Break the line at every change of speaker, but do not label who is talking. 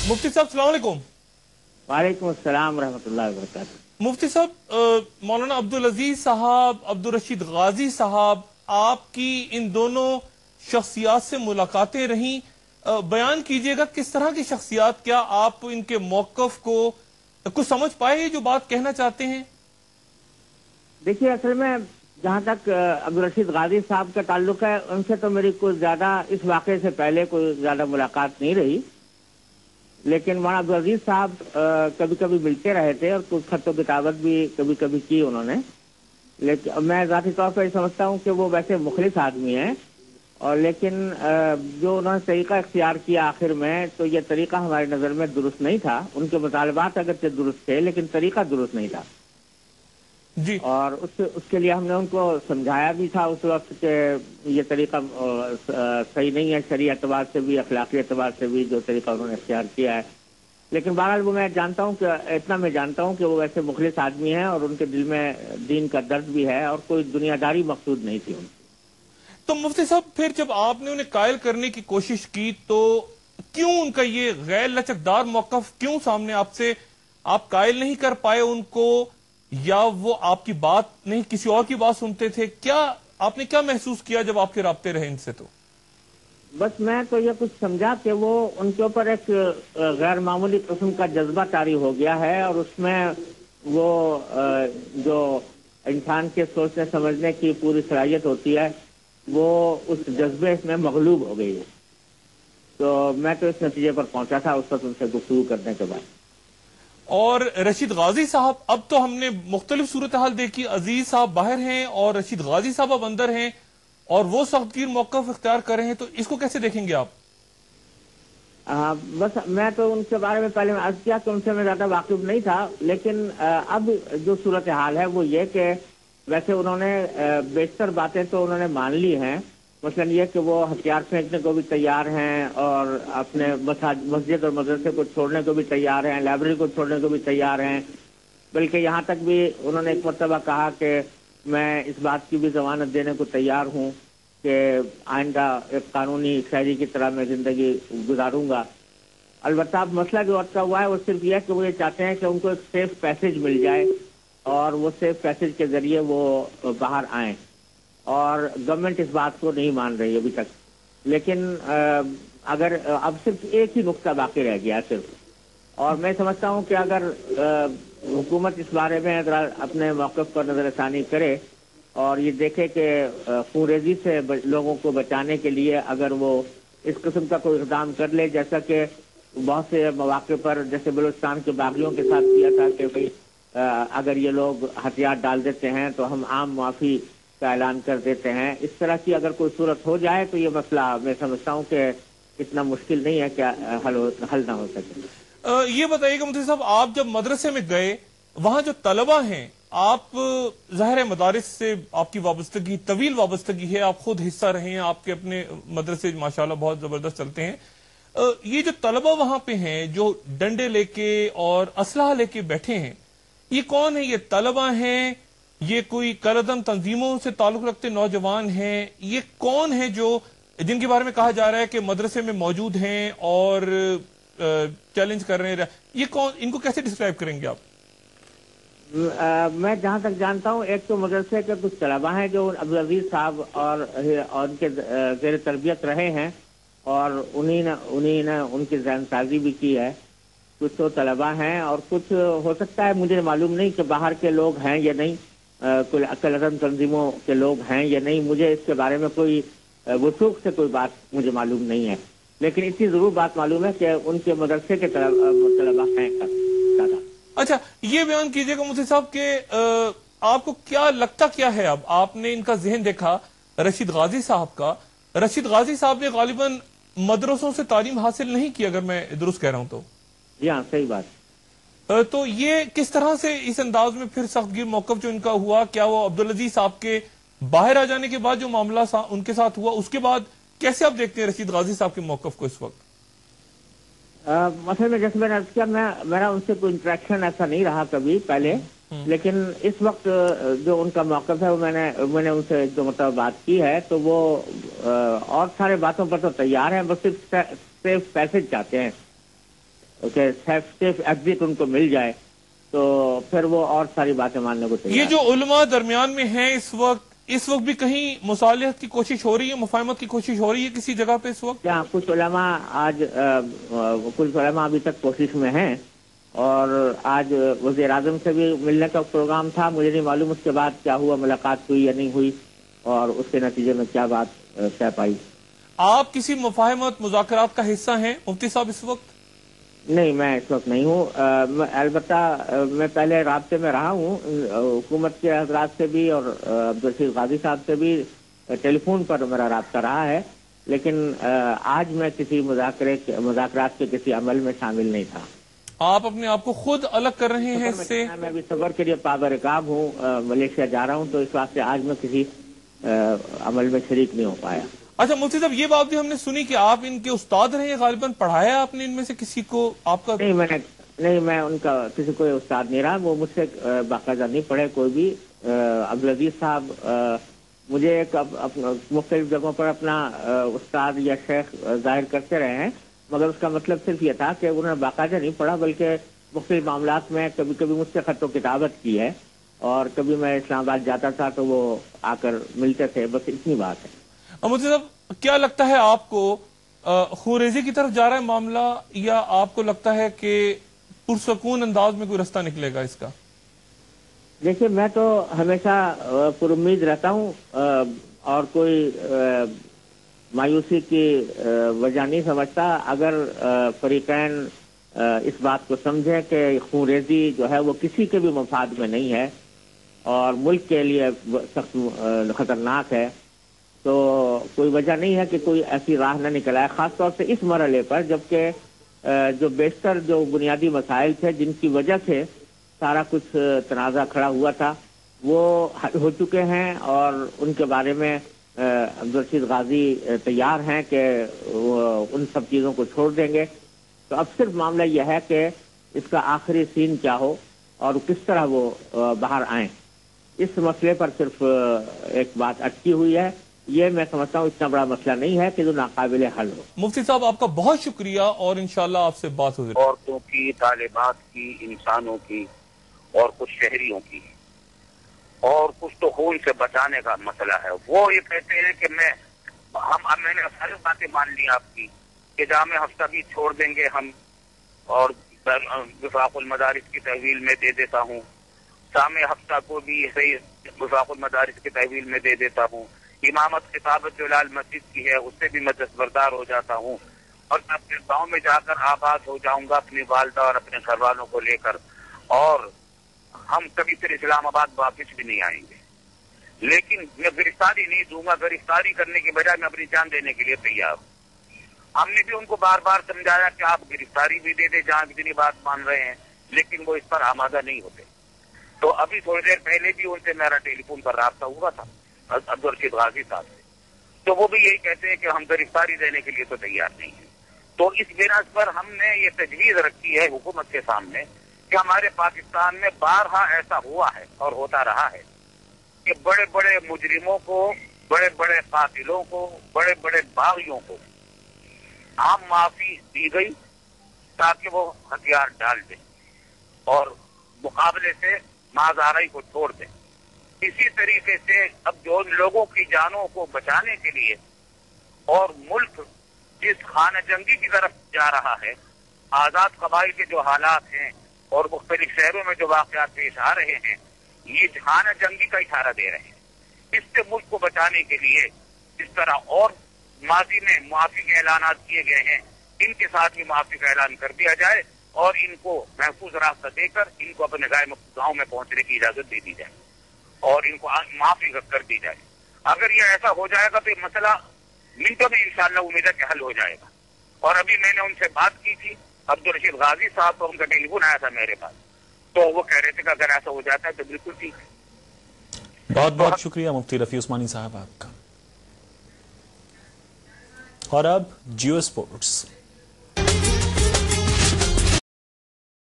मुफ्ती साहब सलाम अलैकुम।
वालेकुम अस्सलाम रहमतुल्लाहि व बरकातुहू।
मुफ्ती साहब, मौलाना अब्दुल अजीज साहब, अब्दुल रशीद गाजी साहब, आपकी इन दोनों शख्सियात से मुलाकातें रहीं। बयान कीजिएगा किस तरह की शख्सियात, क्या आप इनके मौक़िफ़ को कुछ समझ पाए जो बात कहना चाहते हैं?
देखिए, असल में जहाँ तक अब्दुल रशीद गाजी साहब का ताल्लुक है, उनसे तो मेरी कुछ ज़्यादा इस वाक़े से पहले कोई ज़्यादा मुलाकात नहीं रही, लेकिन मौलाना अब्दुल अजीज साहब कभी कभी मिलते रहे थे और कुछ खत किताबत भी कभी कभी की उन्होंने। लेकिन मैं ज़ाती तौर पर समझता हूँ कि वो वैसे मुखलिस आदमी हैं, और लेकिन जो उन्होंने तरीका इख्तियार किया आखिर में, तो ये तरीका हमारी नज़र में दुरुस्त नहीं था। उनके मुतालबात अगरचे दुरुस्त थे, लेकिन तरीका दुरुस्त नहीं था
जी।
और उसके लिए हमने उनको समझाया भी था उस वक्त कि ये तरीका सही नहीं है, शरई एतबार से भी, अखलाकी एतबार से भी, जो तरीका उन्होंने इख्तियार किया है। लेकिन बहरहाल वो मैं जानता हूँ कि इतना मैं जानता हूँ कि वो वैसे मुखलिस आदमी हैं और उनके दिल में दीन का दर्द भी है और कोई दुनियादारी मकसूद नहीं थी उनकी।
तो मुफ्ती साहब, फिर जब आपने उन्हें कायल करने की कोशिश की तो क्यों उनका ये गैर लचकदार मौक़िफ़ क्यों सामने आपसे, आप कायल नहीं कर पाए उनको, या वो आपकी बात नहीं किसी और की बात सुनते थे? क्या आपने क्या महसूस किया जब आपके राब्ते रहे इनसे? तो
बस मैं तो ये कुछ समझा कि वो उनके ऊपर एक गैर मामूली किस्म का जज्बा तारी हो गया है और उसमें वो जो इंसान के सोचने समझने की पूरी सलाहियत होती है, वो उस जज्बे में मगलूब हो गई है। तो मैं तो इस नतीजे पर पहुंचा था उस वक्त उनसे गुफ्तगू करने के बाद।
और रशीद गाजी साहब, अब तो हमने मुख्तलिफ सूरत हाल देखी, अजीज साहब बाहर हैं और रशीद गाजी साहब अब अंदर हैं और वो सख्तगीर मौक़िफ़ इख्तियार कर रहे हैं, तो इसको कैसे देखेंगे आप?
बस मैं तो उनके बारे में पहले अर्ज किया कि उनसे मैं ज़्यादा वाकिफ नहीं था, लेकिन अब जो सूरत हाल है वो ये कि वैसे उन्होंने बेशतर बातें तो उन्होंने मान ली हैं। मसलन ये कि वो हथियार फेंकने को भी तैयार हैं और अपने मस्जिद और मदरसे को छोड़ने को भी तैयार हैं, लाइब्रेरी को छोड़ने को भी तैयार हैं। बल्कि यहाँ तक भी उन्होंने एक मरतबा कहा कि मैं इस बात की भी जमानत देने को तैयार हूँ कि आइंदा एक कानूनी शहरी की तरह मैं ज़िंदगी गुजारूंगा। अलबत्ता अब मसला जो अटका हुआ है वो सिर्फ यह है कि वो ये चाहते हैं कि उनको एक सेफ पैसेज मिल जाए और वो सेफ पैसेज के जरिए वो बाहर आएँ, और गवर्नमेंट इस बात को नहीं मान रही अभी तक। लेकिन अगर अब सिर्फ एक ही नुक्ता बाकी रह गया सिर्फ, और मैं समझता हूँ कि अगर हुकूमत इस बारे में अगर अपने मौक़िफ़ पर नज़रसानी करे और ये देखे कि खूनरेज़ी से लोगों को बचाने के लिए अगर वो इस किस्म का कोई इक़दाम कर ले, जैसा कि बहुत से मौक़े पर जैसे बलूचिस्तान के बागियों के साथ किया था कि भाई अगर ये लोग हथियार डाल देते हैं तो हम आम माफ़ी का ऐलान कर देते हैं, इस तरह की अगर कोई सूरत हो जाए तो ये मसला मैं समझता हूँ कि इतना मुश्किल नहीं है क्या हल ना हो सके।
ये बताइएगा मुफ्ती साहब, आप जब मदरसे में गए, वहां जो तलबा हैं, आप ज़ाहिर है मदारिस से आपकी वाबस्तगी, तवील वाबस्तगी है, आप खुद हिस्सा रहे हैं, आपके अपने मदरसे माशाल्लाह बहुत जबरदस्त चलते हैं। ये जो तलबा वहां पे हैं जो डंडे लेके और असलहा लेके बैठे हैं, ये कौन है? ये तलबा हैं, ये कोई कलदम तंजीमों से ताल्लुक रखते नौजवान हैं? ये कौन है जो जिनके बारे में कहा जा रहा है कि मदरसे में मौजूद हैं और चैलेंज कर रहे हैं? ये कौन, इनको कैसे डिस्क्राइब करेंगे आप?
मैं जहाँ तक जानता हूँ, एक तो मदरसे के कुछ तलबा हैं जो अब्दुल अजीज साहब और उनके ज़ेर तरबियत रहे हैं और उन्हीं ने उनकी ज़हनसाज़ी भी की है। कुछ तो तलबा हैं और कुछ हो सकता है, मुझे मालूम नहीं कि बाहर के लोग हैं या नहीं, कोई अकलरम तंजीमों के लोग हैं या नहीं, मुझे इसके बारे में कोई वसूख से कोई बात मुझे मालूम नहीं है। लेकिन इतनी ज़रूर बात मालूम है कि उनके मदरसे के तलबा हैं ज़्यादा।
अच्छा, ये बयान कीजिएगा मुफ्ती साहब कि आपको क्या लगता क्या है? अब आपने इनका जहन देखा रशीद गाजी साहब का। रशीद गाजी साहब ने गालिबन मदरसों से तालीम हासिल नहीं की, अगर मैं दुरुस्त कह रहा हूं तो।
जी हाँ, सही बात।
तो ये किस तरह से इस अंदाज में फिर सख्तगीर मौक़िफ़ जो इनका हुआ, क्या वो अब्दुल अजीज साहब के बाहर आ जाने के बाद जो मामला उनके साथ हुआ, उसके बाद कैसे आप देखते हैं रशीद गाजी साहब के मौक़िफ़ को इस वक्त?
मतलब में जैसे मैंने अर्ज किया, मेरा उनसे कोई इंटरेक्शन ऐसा नहीं रहा कभी पहले, लेकिन इस वक्त जो उनका मौक़िफ़ है वो मैंने उनसे एक दो मतलब बात की है, तो वो और सारे बातों पर तो तैयार हैं, बस सिर्फ पैसे चाहते हैं। کہ सेफ एग्जिट उनको मिल जाए तो फिर वो और सारी बातें मानने को तैयार
ये जो उलमा दरमियान में हैं इस वक्त भी कहीं मुसालिहत की कोशिश हो रही है, मुफाहमत की कोशिश हो रही है किसी जगह पे इस वक्त?
क्या कुछ उलमा कुछ उलमा अभी तक कोशिश में हैं और आज वज़ीर आज़म से भी मिलने का प्रोग्राम था। मुझे नहीं मालूम उसके बाद क्या हुआ, मुलाकात हुई या नहीं हुई और उसके नतीजे में क्या बात तय पाई।
आप किसी मुफाहमत मुज़ाकरात का हिस्सा हैं मुफ्ती साहब इस वक्त?
नहीं, मैं इस वक्त नहीं हूँ। अलबत्ता मैं पहले राब्ते में रहा हूँ हुकूमत के हजरात से भी और अब्दुल रशीद गाजी साहब से भी टेलीफोन पर मेरा राब्ता रहा है, लेकिन आज मैं किसी मुज़ाकरात के किसी अमल में शामिल नहीं था।
आप अपने आप को खुद अलग कर रहे हैं इससे?
मैं अभी सफर के लिए पाबरिकाब हूँ, मलेशिया जा रहा हूँ, तो इस वास्ते आज मैं किसी अमल में शरीक नहीं हो पाया।
अच्छा मुफ्ती साहब, ये बात भी हमने सुनी कि आप इनके उस्ताद रहे हैं, गालिबन पढ़ाया आपने इनमें से किसी को? आपका
नहीं, मैं उनका किसी कोई उस्ताद नहीं रहा, वो मुझसे बाकायदा नहीं पढ़े कोई भी। अब्दुल अजीज साहब मुझे एक मुख्तलिफ जगहों पर अपना उस्ताद या शेख जाहिर करते रहे हैं, मगर उसका मतलब सिर्फ ये था कि उन्होंने बाकायदा नहीं पढ़ा, बल्कि मुख्तलिफ मामलात में कभी कभी मुझसे खत व किताबत की है और कभी मैं इस्लामाबाद जाता था तो वो आकर मिलते थे, बस इतनी बात है।
मुझे साहब क्या लगता है आपको, खूरेजी की तरफ जा रहा है मामला या आपको लगता है कि पुरसकून अंदाज में कोई रास्ता निकलेगा इसका?
देखिए, मैं तो हमेशा पुरुम्मीद रहता हूँ और कोई मायूसी की वजह नहीं समझता अगर फरीकैन इस बात को समझे कि खूरेजी जो है वो किसी के भी मफाद में नहीं है और मुल्क के लिए सख्त खतरनाक है, तो कोई वजह नहीं है कि कोई ऐसी राह न निकल आए, खास तौर से इस मरहले पर जबकि जो बेशतर जो बुनियादी मसाइल थे जिनकी वजह से सारा कुछ तनाज़ा खड़ा हुआ था वो हल हो चुके हैं और उनके बारे में अब्दुल रशीद गाजी तैयार हैं कि उन सब चीज़ों को छोड़ देंगे। तो अब सिर्फ मामला यह है कि इसका आखिरी सीन क्या हो और किस तरह वो बाहर आए, इस मसले पर सिर्फ एक बात अटकी हुई है। ये मैं समझता हूँ इतना बड़ा मसला नहीं है कि जो नाकाबिले हल हो।
मुफ्ती साहब आपका बहुत शुक्रिया और इंशाल्लाह आपसे बात होगी।
औरतों की, तालिबात की, इंसानों की और कुछ शहरियों की और कुछ तो खून से बचाने का मसला है। वो ये कहते हैं कि मैंने सारी बातें मान ली आपकी कि जामे हफ्ता भी छोड़ देंगे हम और विफाकुल मदारिस की तहवील में दे देता हूँ, जामे हफ्ता को भी सही विफाकुल मदारिस की तहवील में दे देता हूँ, इमामत खिताबत जो लाल मस्जिद की है उससे भी मैं दस्तबरदार हो जाता हूँ और मैं अपने गाँव में जाकर आबाद हो जाऊंगा अपनी वालदा और अपने घर वालों को लेकर और हम कभी फिर इस्लामाबाद वापस भी नहीं आएंगे। लेकिन मैं गिरफ्तारी नहीं दूंगा, गिरफ्तारी करने के बजाय मैं अपनी जान देने के लिए तैयार हूँ। हमने भी उनको बार बार समझाया कि आप गिरफ्तारी भी दे दे, जहाँ इतनी बात मान रहे हैं, लेकिन वो इस पर आमादा नहीं होते। तो अभी थोड़ी देर पहले भी उनसे मेरा टेलीफोन पर राब्ता हुआ था अब्दुल रशीद गाजी साहब से, तो वो भी यही कहते हैं कि हम गिरफ्तारी देने के लिए तो तैयार नहीं है। तो इस बिना पर हमने ये तजवीज रखी है हुकूमत के सामने कि हमारे पाकिस्तान में बारहा ऐसा हुआ है और होता रहा है कि बड़े बड़े मुजरिमों को, बड़े बड़े कातिलों को, बड़े बड़े बागियों को आम माफी दी गई ताकि वो हथियार डाल दें और मुकाबले से माजाराई को छोड़ दें। इसी तरीके से अब जो लोगों की जानों को बचाने के लिए और मुल्क जिस खाना जंगी की तरफ जा रहा है, आजाद कबाइल के जो हालात हैं और मुख्तलिफ शहरों में जो वाकयात पेश आ रहे हैं, ये खाना जंगी का इशारा दे रहे हैं। इससे मुल्क को बचाने के लिए इस तरह और माजी में मुआफी के ऐलान किए गए हैं, इनके साथ भी मुआफी का ऐलान कर दिया जाए और इनको महफूज रास्ता देकर इनको अपने गांव में पहुंचने की इजाजत दे दी जाए और इनको माफी कर दी जाए। अगर ये ऐसा हो जाएगा तो ये मसला मिनटों में इंशाअल्लाह उम्मीद है कि हल हो जाएगा। और अभी मैंने उनसे बात की थी, अब्दुल रशीद गाजी साहब को, उनका टेलीफोन आया था मेरे पास, तो वो कह रहे थे कि अगर ऐसा हो जाता है तो बिल्कुल ठीक है।
बहुत बहुत शुक्रिया मुफ्ती रफी उस्मानी साहब आपका। और अब जियो स्पोर्ट्स।